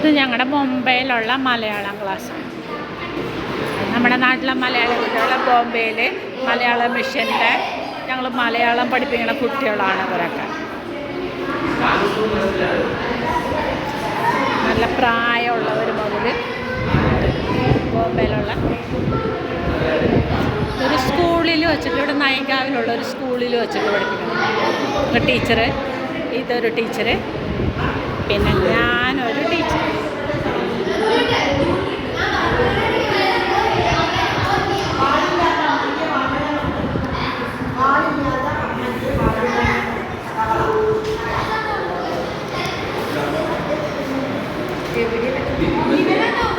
ഇത് ഞങ്ങളുടെ മുംബൈയിലുള്ള മലയാളം ക്ലാസ്സാണ്. നമ്മുടെ നാട്ടിലെ മലയാള കുട്ടികളെ ബോംബെയിൽ മലയാളം മിഷൻ്റെ ഞങ്ങൾ മലയാളം പഠിപ്പിക്കുന്ന കുട്ടികളാണ് ഇവരൊക്കെ. നല്ല പ്രായമുള്ളവർ മുതൽ ബോംബെയിലുള്ള ഒരു സ്കൂളിൽ വെച്ചിട്ട്, ഇവിടെ നൈകാവിലുള്ള ഒരു സ്കൂളിൽ വെച്ചിട്ട് പഠിപ്പിക്കണം. ഒരു ടീച്ചറ്, ഇതൊരു ടീച്ചറ്, പിന്നെ ഞാനൊരു ടീച്ചർ. എവിടെ